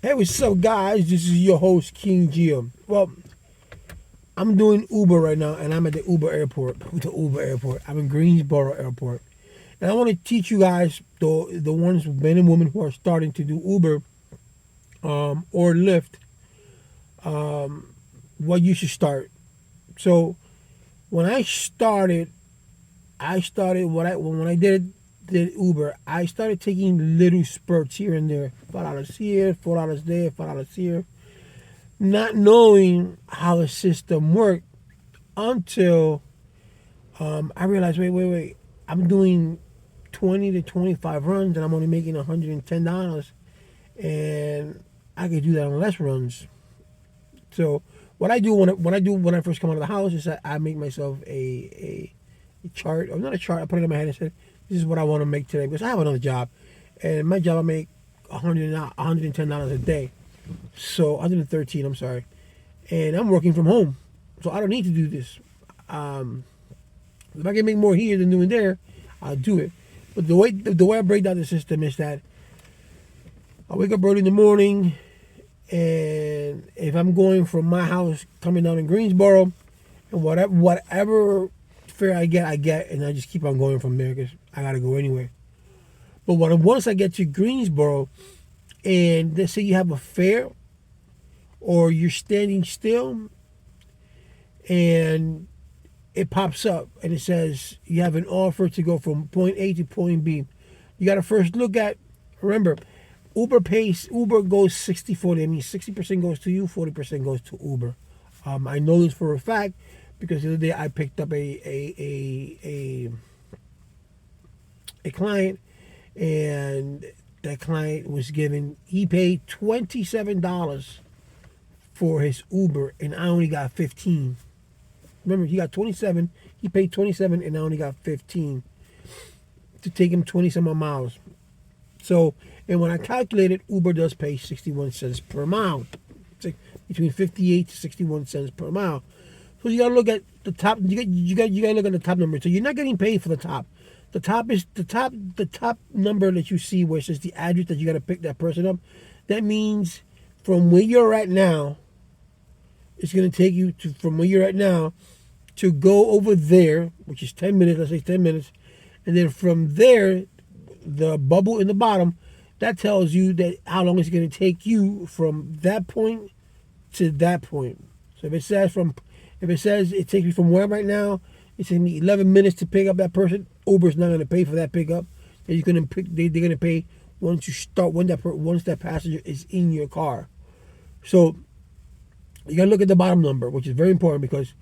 Hey, what's up, guys? This is your host, King Gio. Well, I'm doing Uber right now, and I'm at the Uber airport. The Uber airport. I'm in Greensboro Airport, and I want to teach you guys, the ones, men and women who are starting to do Uber or Lyft, what you should start. So when I started when I did Uber. I started taking little spurts here and there, $5 here, $4 there, $5 here, not knowing how the system worked until I realized, wait. I'm doing 20 to 25 runs and I'm only making $110, and I could do that on less runs. So what I do when I first come out of the house is that I make myself a chart, or not a chart. I put it in my head and said, "This is what I want to make today," because I have another job, and my job I make $110 a day. So 113. I'm sorry, and I'm working from home, so I don't need to do this. Um, if I can make more here than doing there, I'll do it. But the way I break down the system is that I wake up early in the morning, and if I'm going from my house coming down in Greensboro, and whatever fare I get, and I just keep on going from there because I gotta go anyway. But once I get to Greensboro, and let's say you have a fare, or you're standing still, and it pops up and it says you have an offer to go from point A to point B. You got to first look at, remember, Uber goes 60-40. I mean, 60% goes to you, 40% goes to Uber. I know this for a fact because the other day I picked up a client, and that client was given, he paid $27 for his Uber, and I only got 15. Remember, he got 27. He paid 27, and I only got 15 to take him 20 some odd miles. So, and when I calculated, Uber does pay 61 cents per mile. It's like between 58 to 61 cents per mile. So you gotta look at the top. You gotta look at the top number. So you're not getting paid for the top. The top is the top number that you see where it says the address that you gotta pick that person up. That means from where you're at now, it's gonna take you to from where you're at now to go over there, which is 10 minutes. Let's say 10 minutes, and then from there, the bubble in the bottom, that tells you that how long it's going to take you from that point to that point. So if it says it takes me from where I'm right now, it's taking me 11 minutes to pick up that person. Uber's not going to pay for that pickup. They're going to they're going to pay once you start once that passenger is in your car. So you got to look at the bottom number, which is very important because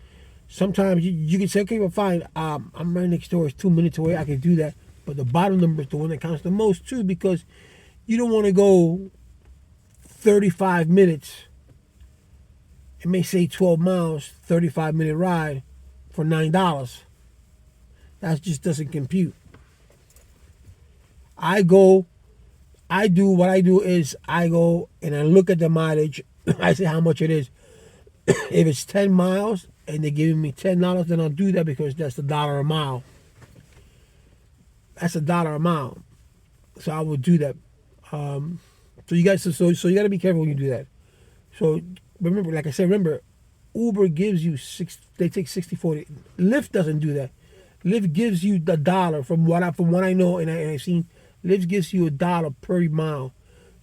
sometimes you can say, okay, well, fine, I'm right next door. It's 2 minutes away. I can do that. But the bottom number is the one that counts the most, too, because you don't want to go 35 minutes. It may say 12 miles, 35-minute ride for $9. That just doesn't compute. I go, what I do is I go and I look at the mileage. I say how much it is. If it's 10 miles and they're giving me $10, then I'll do that because that's $1 a mile. That's $1 a mile. So I will do that. So you guys, so you got to be careful when you do that. So remember, like I said, Uber gives you they take 60-40. Lyft doesn't do that. Lyft gives you the dollar from what I know, and I've seen. Lyft gives you $1 per mile.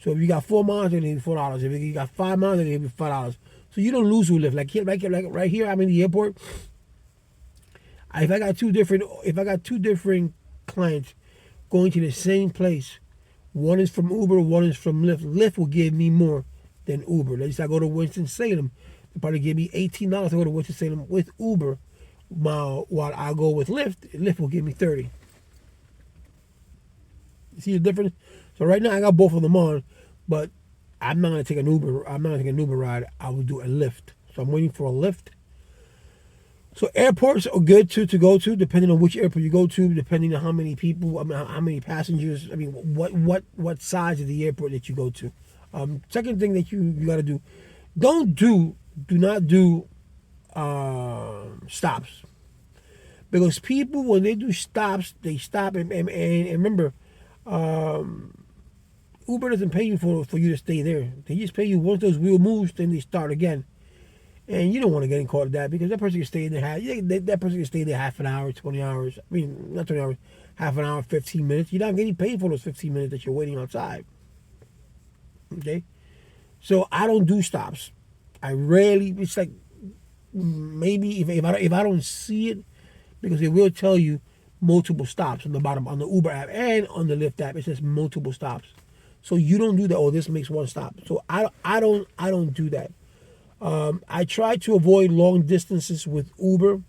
So if you got 4 miles, they give you $4. If you got 5 miles, they give you $5. So you don't lose with Lyft. Like right here, I'm in the airport. If I got two different clients going to the same place, one is from Uber, one is from Lyft. Lyft will give me more than Uber. Let's say I go to Winston-Salem, they probably give me $18 to go to Winston-Salem with Uber, while I go with Lyft. Lyft will give me 30. You see the difference? So right now I got both of them on, but I'm not gonna take an Uber. I'm not gonna take an Uber ride. I will do a Lyft. So I'm waiting for a Lyft. So airports are good too to go to, depending on which airport you go to, depending on how many people, I mean, how many passengers. I mean, what size of the airport that you go to. Second thing that you got to do, do not do stops, because people, when they do stops, they stop and remember, Uber doesn't pay you for you to stay there. They just pay you once those wheel moves, then they start again. And you don't want to get in caught with that because that person can stay there. That person can stay there half an hour, 20 hours. I mean, not 20 hours, half an hour, 15 minutes. You're not getting paid for those 15 minutes that you're waiting outside. Okay, so I don't do stops. I rarely. It's like maybe if I don't see it, because it will tell you multiple stops on the bottom on the Uber app and on the Lyft app. It says multiple stops. So you don't do that. Oh, this makes one stop. So I don't do that. I try to avoid long distances with Uber,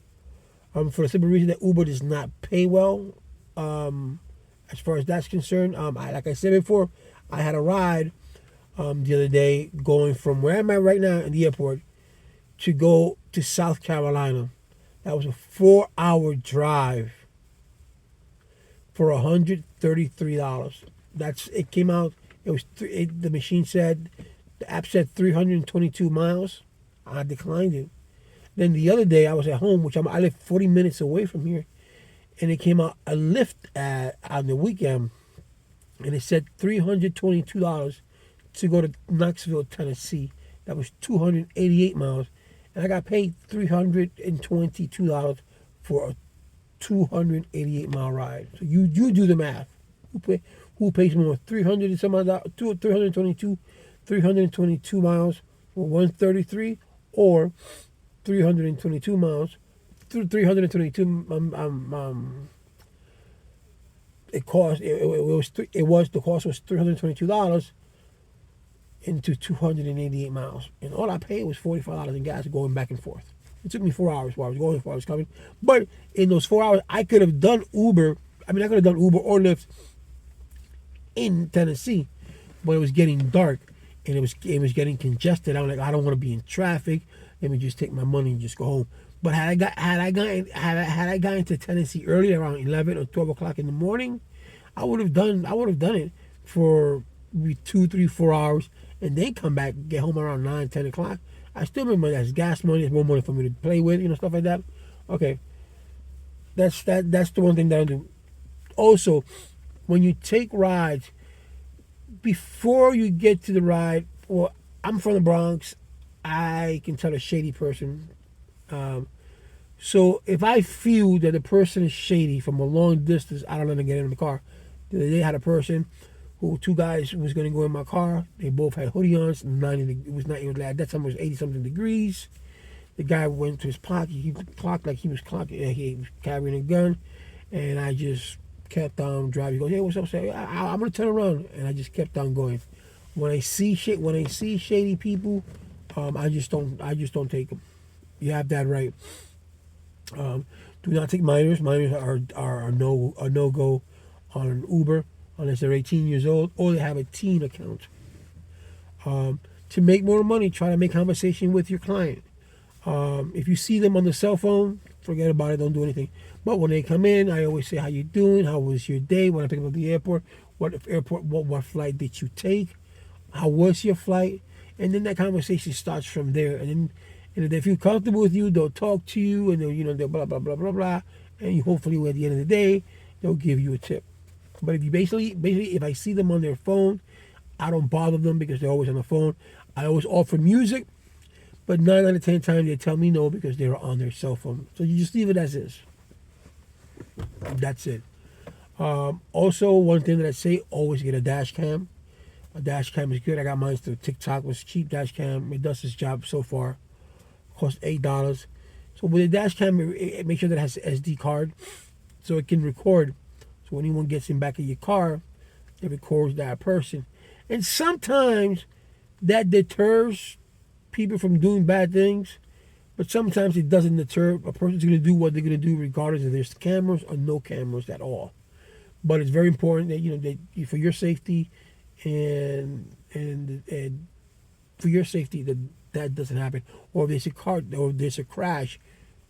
for the simple reason that Uber does not pay well, as far as that's concerned. Like I said before, I had a ride the other day going from where I'm at right now in the airport to go to South Carolina. That was a 4-hour drive for $133. It came out. It was the machine said. The app said 322 miles. I declined it. Then the other day I was at home, which I live 40 minutes away from here, and it came out a Lyft on the weekend, and it said $322 to go to Knoxville, Tennessee. That was 288 miles, and I got paid $322 for a 288-mile ride. So you do the math. Who pays more? 300 and some odd, 322 miles for 133, or 322 miles, 322. It cost. It was the cost was $322 into 288 miles, and all I paid was $45 in gas going back and forth. It took me 4 hours while I was going, while I was coming. But in those 4 hours, I could have done Uber. I could have done Uber or Lyft in Tennessee, but it was getting dark and it was getting congested. I was like, I don't want to be in traffic. Let me just take my money and just go home. But had I gotten to Tennessee early, around 11 or 12 o'clock in the morning, I would have done it for 2, 3, 4 hours, and then come back, get home around 9, 10 o'clock. I still remember that's gas money. It's more money for me to play with, stuff like that. Okay, that's the one thing that I do. Also, when you take rides, before you get to the ride, well, I'm from the Bronx. I can tell a shady person. So if I feel that the person is shady from a long distance, I don't let them get in the car. They had a person two guys was going to go in my car. They both had hoodie on. It was at that time it was 80 something degrees. The guy went to his pocket. He clocked like he was carrying a gun, and I just kept on driving. He goes, "Hey, what's up?" I'm gonna turn around, and I just kept on going. When I see shady people, I just don't take them. You have that right. Do not take minors. Minors are a no go on Uber unless they're 18 years old or they have a teen account. To make more money, try to make conversation with your client. If you see them on the cell phone, forget about it. Don't do anything. But when they come in, I always say, "How you doing? How was your day?" When I pick them up at the airport, what flight did you take? How was your flight? And then that conversation starts from there. And if they feel comfortable with you, they'll talk to you, and they'll blah blah blah blah blah. And hopefully, at the end of the day, they'll give you a tip. But if you basically, if I see them on their phone, I don't bother them because they're always on the phone. I always offer music, but 9 out of 10 times they tell me no because they're on their cell phone. So you just leave it as is. That's it. Also, one thing that I say, always get a dash cam. A dash cam is good. I got mine through TikTok. It was cheap dash cam. It does its job so far. Cost $8. So with a dash cam, it makes sure that it has an SD card so it can record. So when anyone gets in back of your car, it records that person. And sometimes that deters people from doing bad things, but sometimes it doesn't deter. A person's going to do what they're going to do regardless if there's cameras or no cameras at all. But it's very important that that for your safety and for your safety that doesn't happen. Or if there's a crash,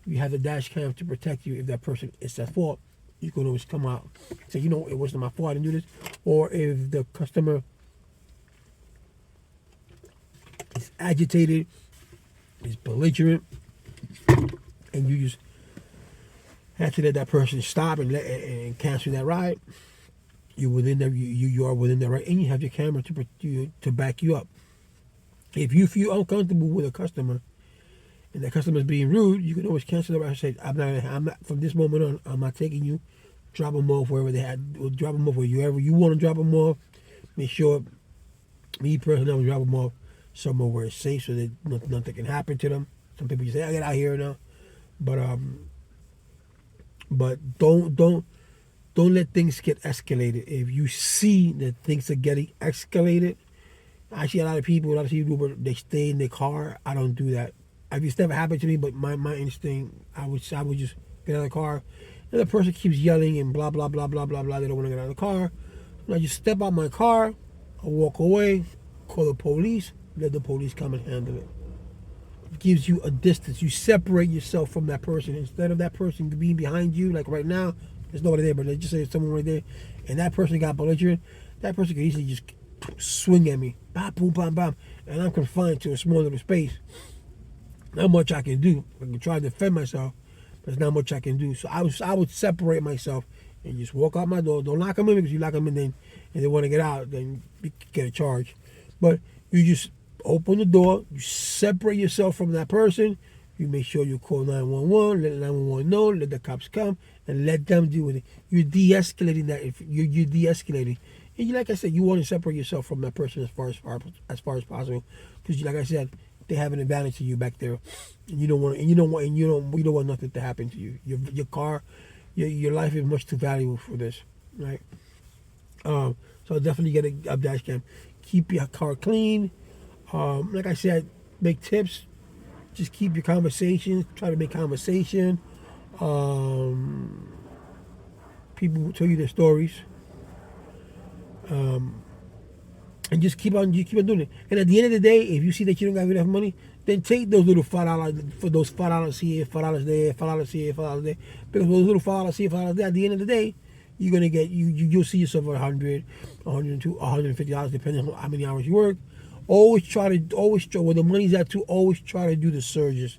you have the dash cam to protect you. If that person is at fault, you can always come out and say, it wasn't my fault, I didn't do this. Or if the customer is agitated, is belligerent, and you just have to let that person stop and cancel that ride, you're within that. You are within that right, and you have your camera to back you up. If you feel uncomfortable with a customer and that customer is being rude, you can always cancel the ride and say, I'm not from this moment on. I'm not taking you. Drop them off wherever they had. Or drop them off wherever you want to drop them off. Make sure, me personally, I would drop them off somewhere where it's safe so that nothing can happen to them. Some people just say, I get out here now, but don't let things get escalated. If you see that things are getting escalated, I see a lot of people they stay in their car. I don't do that. It's never happened to me, but my instinct, I would just get out of the car. And the person keeps yelling and blah blah blah blah blah blah. They don't want to get out of the car. And I just step out my car, I walk away, call the police, let the police come and handle it. It gives you a distance. You separate yourself from that person instead of that person being behind you. Like right now, there's nobody there, but let's just say there's someone right there, and that person got belligerent. That person could easily just swing at me, bam, boom, bam, bam, and I'm confined to a small little space. Not much I can do. I can try to defend myself, but there's not much I can do. So I would separate myself and just walk out my door. Don't lock them in, because you lock them in, then and they want to get out, then you get a charge. But you just open the door, you separate yourself from that person. You make sure you call 911, let 911 know, let the cops come, and let them deal with it. You're de-escalating that. If you're de-escalating. And like I said, you want to separate yourself from that person as far as possible, because like I said, they have an advantage to you back there, and you don't want nothing to happen to you. Your car, your life is much too valuable for this, right? So definitely get a dash cam. Keep your car clean. Like I said, make tips. Just keep your conversations. Try to make conversation. People will tell you their stories. And just keep on doing it. And at the end of the day, if you see that you don't have enough money, then take those little $5 for those $5 here, $5 there, $5 here, $5 there. Because those little $5 here, $5 there, at the end of the day, you're gonna get you'll see yourself at $100, $102, $150, depending on how many hours you work. Always try where the money's at to always try to do the surges.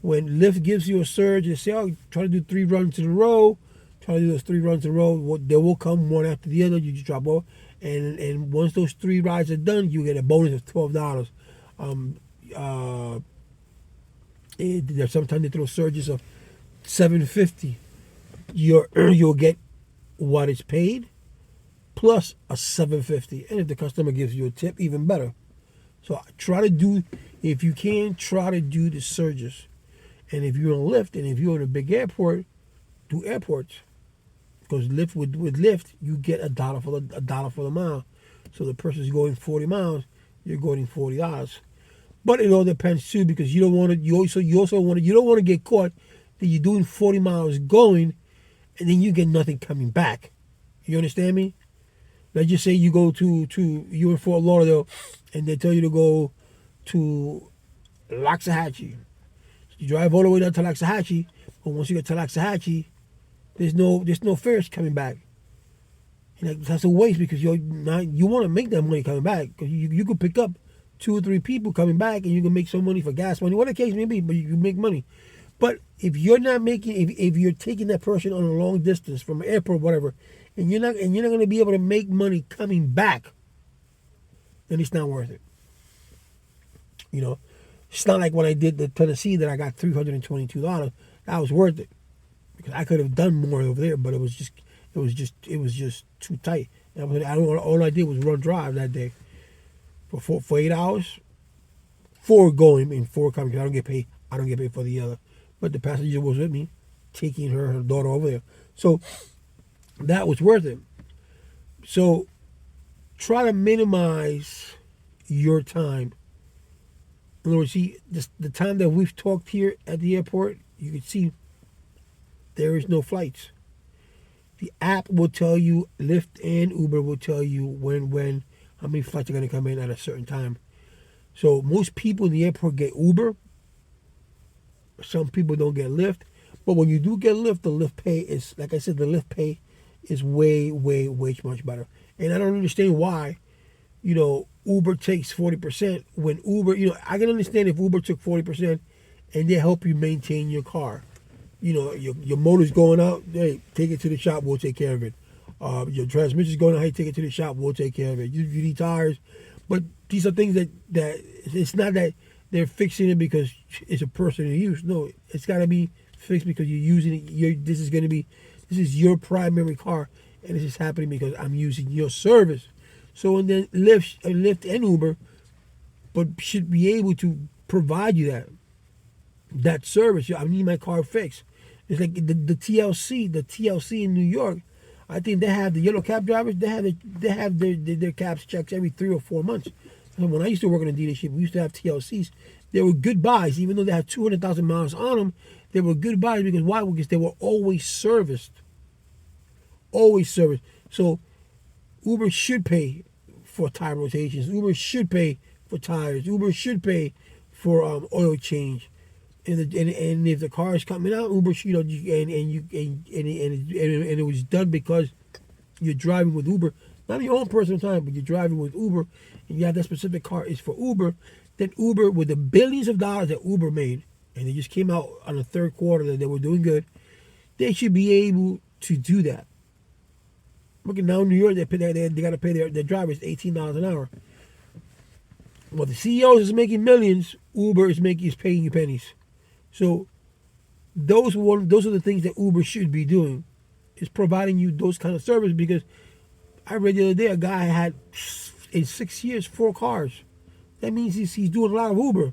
When Lyft gives you a surge, they say, oh, try to do 3 runs in a row. Try to do those 3 runs in a row. They will come one after the other. You just drop off. And once those 3 rides are done, you get a bonus of $12. There's sometimes they throw surges of $7.50. You'll get what is paid plus a $7.50. And if the customer gives you a tip, even better. So try to do, if you can, try to do the surges. And if you're on Lyft and if you're in a big airport, do airports. Because with Lyft, you get a dollar for the mile. So the person's going 40 miles, you're going $40. But it all depends too, because you don't want to. You don't want to get caught that you're doing 40 miles going, and then you get nothing coming back. You understand me? Let's just say you go you're in Fort Lauderdale, and they tell you to go to Loxahatchee. You drive all the way down to Loxahatchee, but once you get to Loxahatchee, there's no fares coming back. And that's a waste, because you want to make that money coming back, because you could pick up 2 or 3 people coming back, and you can make some money for gas money, whatever the case may be, but you can make money. But if you're not making, if you're taking that person on a long distance from an airport, or whatever, and you're not going to be able to make money coming back, then it's not worth it. You know, it's not like when I did the Tennessee that I got $322. That was worth it, because I could have done more over there, but it was just too tight. All I did was run drive that day for 8 hours, 4 going and 4 coming. Because I don't get paid for the other. But the passenger was with me, taking her daughter over there. So that was worth it. So try to minimize your time. In other words, see, the time that we've talked here at the airport, you can see there is no flights. The app will tell you, Lyft and Uber will tell you how many flights are going to come in at a certain time. So most people in the airport get Uber. Some people don't get Lyft. But when you do get Lyft, the Lyft pay is, like I said, the Lyft pay is way, way, way much better. And I don't understand why, Uber takes 40% when Uber, I can understand if Uber took 40% and they help you maintain your car. Your motor's going out, hey, take it to the shop, we'll take care of it. Your transmission's going on, hey, take it to the shop, we'll take care of it. You need tires. But these are things that it's not that they're fixing it because it's a personal use. No, it's got to be fixed because you're using it. This is your primary car, and this is happening because I'm using your service. So, and then Lyft and Uber, but should be able to provide you that service. I need my car fixed. It's like the TLC in New York. I think they have the yellow cab drivers. They have their cabs checked every 3 or 4 months. And when I used to work in a dealership, we used to have TLCs. They were good buys, even though they had 200,000 miles on them. They were good buys because why? Because they were always serviced. Always serviced. So Uber should pay for tire rotations. Uber should pay for tires. Uber should pay for oil change. And if the car is coming out, Uber, and it was done because you're driving with Uber, not your own personal time, but you're driving with Uber, and you have that specific car is for Uber. Then Uber, with the billions of dollars that Uber made, and they just came out on the third quarter that they were doing good, they should be able to do that. Look at now in New York, they got to pay their drivers $18 an hour. Well, the CEOs is making millions. Uber is paying you pennies. So those are the things that Uber should be doing, is providing you those kind of service. Because I read the other day a guy had in 6 years 4 cars. That means he's doing a lot of Uber,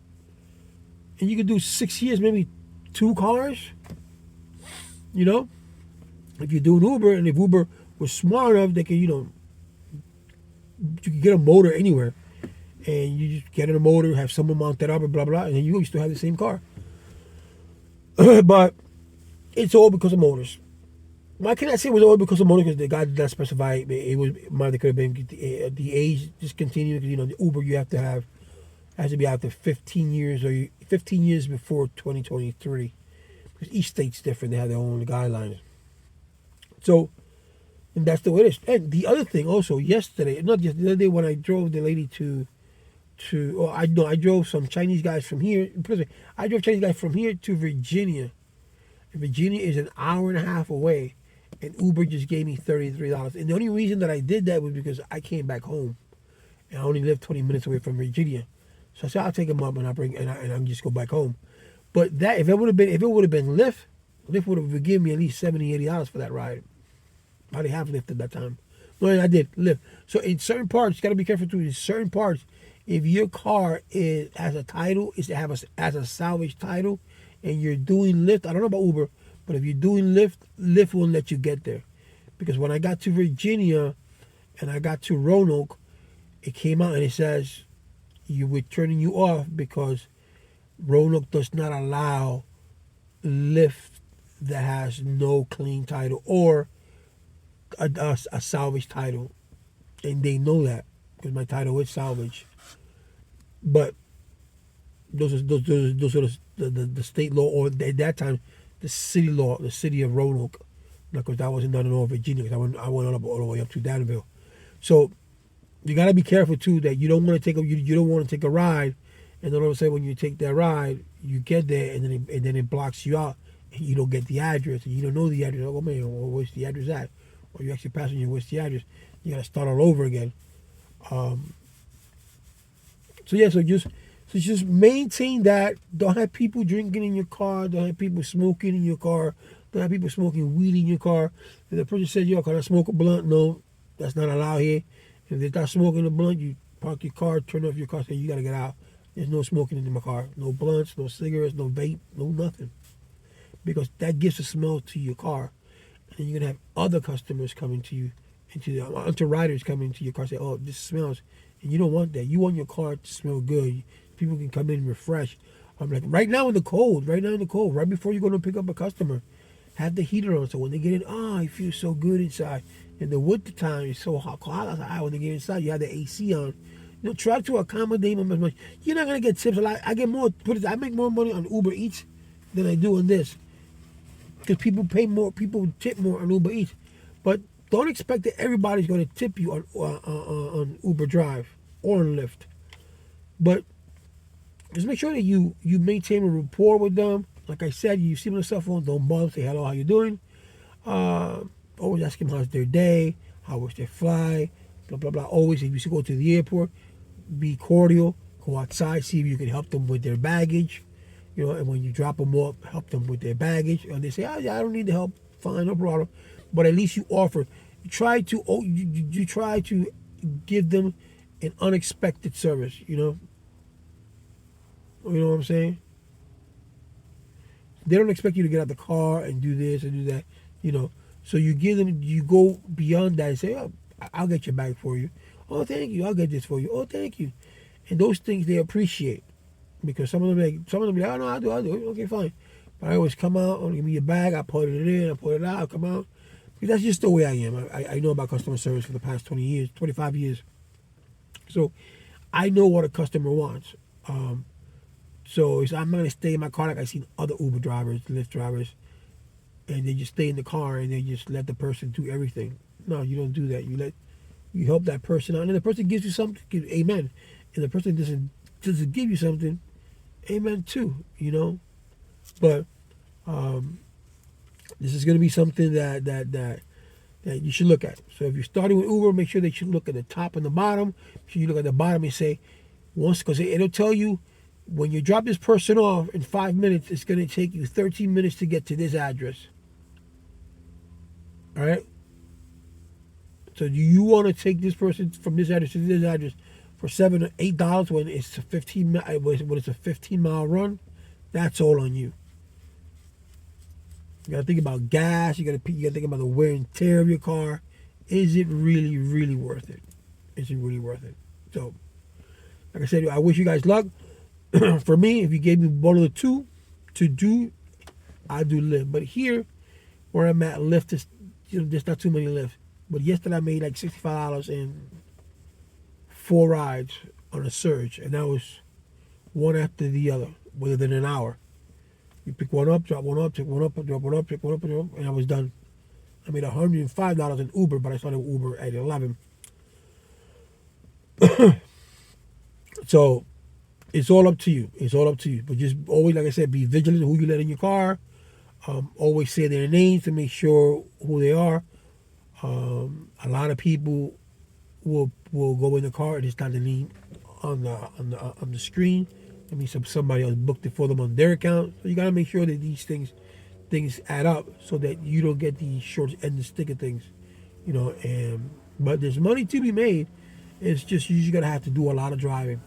and you could do 6 years maybe 2 cars. You know, if you're doing Uber, and if Uber was smart enough, they can you can get a motor anywhere, and you just get in a motor, have someone mount that up, and blah blah, and then you still have the same car. But it's all because of motors. Why can't I say it was all because of motors? Because the guy did not specify it could have been the age discontinued. Because the Uber you have to have has to be after 15 years or 15 years before 2023. Because each state's different; they have their own guidelines. So, and that's the way it is. And the other thing, also yesterday, not just the other day, when I drove the lady I drove some Chinese guys from here. I drove Chinese guys from here to Virginia. And Virginia is an hour and a half away, and Uber just gave me $33. And the only reason that I did that was because I came back home, and I only live 20 minutes away from Virginia. So I said I'll take them up and I just go back home. But that if it would have been Lyft would have given me at least $70-$80 for that ride. I didn't have Lyft at that time. No, I did Lyft. So in certain parts, you got to be careful too. In certain parts, if your car has a title, as a salvage title, and you're doing Lyft, I don't know about Uber, but if you're doing Lyft, Lyft won't let you get there. Because when I got to Virginia and I got to Roanoke, it came out and it says we're turning you off because Roanoke does not allow Lyft that has no clean title or a salvage title. And they know that because my title is salvage. But those are the state law, or at that time the city law, the city of Roanoke, because that wasn't done in all Virginia. Because I went all the way up to Danville. So you got to be careful too that you don't want to take a ride, and then all of a sudden when you take that ride, you get there and then it blocks you out, and you don't get the address, and you don't know the address. Oh man, where's the address at? Or you actually passing you, where's the address? You got to start all over again. So just maintain that. Don't have people drinking in your car. Don't have people smoking in your car. Don't have people smoking weed in your car. If the person says, "Yo, can I smoke a blunt?" No, that's not allowed here. If they start smoking a blunt, you park your car, turn off your car, say you gotta get out. There's no smoking in my car. No blunts, no cigarettes, no vape, no nothing. Because that gives a smell to your car. And then you're gonna have other customers coming to you, onto riders coming to your car, say, "Oh, this smells." And you don't want that. You want your car to smell good. People can come in and refresh. I'm like, right now in the cold, right before you go to pick up a customer, have the heater on. So when they get in, it feels so good inside. In the winter time, it's so hot outside. When they get inside, you have the AC on. Try to accommodate them as much. You're not gonna get tips a lot. I make more money on Uber Eats than I do on this. Because people tip more on Uber Eats. But don't expect that everybody's going to tip you on Uber Drive or on Lyft. But just make sure that you maintain a rapport with them. Like I said, you see them on the cell phone, don't bother, say hello, how you doing? Always ask them how's their day, how was their flight, blah blah blah. Always, if you should go to the airport, be cordial. Go outside, see if you can help them with their baggage. And when you drop them off, help them with their baggage. And they say, "Oh, yeah, I don't need the help. Fine, no problem." But at least you offer. You try to you try to give them an unexpected service. You know what I'm saying? They don't expect you to get out the car and do this and do that. So you give them. You go beyond that and say, "Oh, I'll get your bag for you. Oh, thank you. I'll get this for you. Oh, thank you." And those things they appreciate. Because some of them be like, "Oh no, I'll do it." Okay, fine. But I always come out, give me your bag, I put it in, I put it out, I come out. Because that's just the way I am. I know about customer service for the past 20 years, 25 years. So I know what a customer wants. So I'm not going to stay in my car like I've seen other Uber drivers, Lyft drivers, and they just stay in the car and they just let the person do everything. No, you don't do that. You help that person out, and the person gives you something, amen. And the person doesn't give you something, amen too, But this is going to be something that you should look at. So if you're starting with Uber, make sure that you look at the top and the bottom. Make sure you look at the bottom and say, because it'll tell you when you drop this person off in 5 minutes, it's going to take you 13 minutes to get to this address. All right? So do you want to take this person from this address to this address for $7 or $8 when it's a 15-mile run? That's all on you. You gotta think about gas. You gotta think about the wear and tear of your car. Is it really, really worth it? Is it really worth it? So, like I said, I wish you guys luck. For me, if you gave me one of the two to do, I do Lyft. But here, where I'm at, Lyft is, there's not too many Lyft. But yesterday I made like $65 in 4 rides on a surge, and that was one after the other, within an hour. You pick one up, drop one up, pick one up, drop one up, pick one up, and I was done. I made $105 in Uber, but I started Uber at 11. So it's all up to you. It's all up to you. But just always, like I said, be vigilant who you let in your car. Always say their names to make sure who they are. A lot of people will go in the car and it's not the name on the screen. I mean, somebody else booked it for them on their account. So you got to make sure that these things add up so that you don't get the short end of stick of things, but there's money to be made. It's just you just gotta have to do a lot of driving,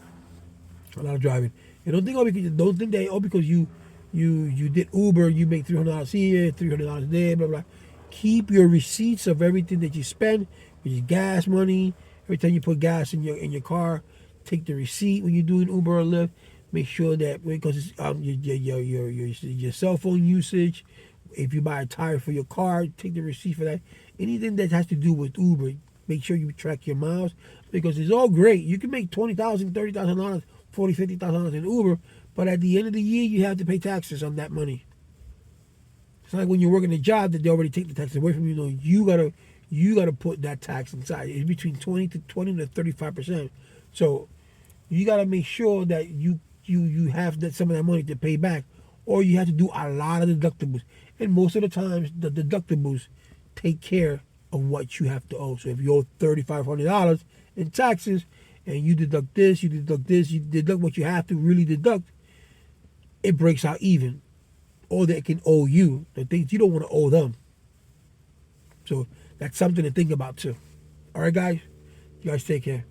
And don't think that because you did Uber you make $300 here, $300 there, blah blah. Keep your receipts of everything that you spend, which is gas money. Every time you put gas in your car, take the receipt when you're doing Uber or Lyft. Make sure that because it's your cell phone usage. If you buy a tire for your car, take the receipt for that. Anything that has to do with Uber, make sure you track your miles because it's all great. You can make $20,000, $30,000, $40,000, $50,000 in Uber, but at the end of the year, you have to pay taxes on that money. It's like when you're working a job that they already take the taxes away from you. You gotta put that tax inside. It's between 20 to 35%. So you gotta make sure that you have some of that money to pay back, or you have to do a lot of deductibles. And most of the times, the deductibles take care of what you have to owe. So if you owe $3,500 in taxes, and you deduct this, you deduct what you have to really deduct, it breaks out even. Or they can owe you the things you don't want to owe them. So that's something to think about too. All right, guys? You guys take care.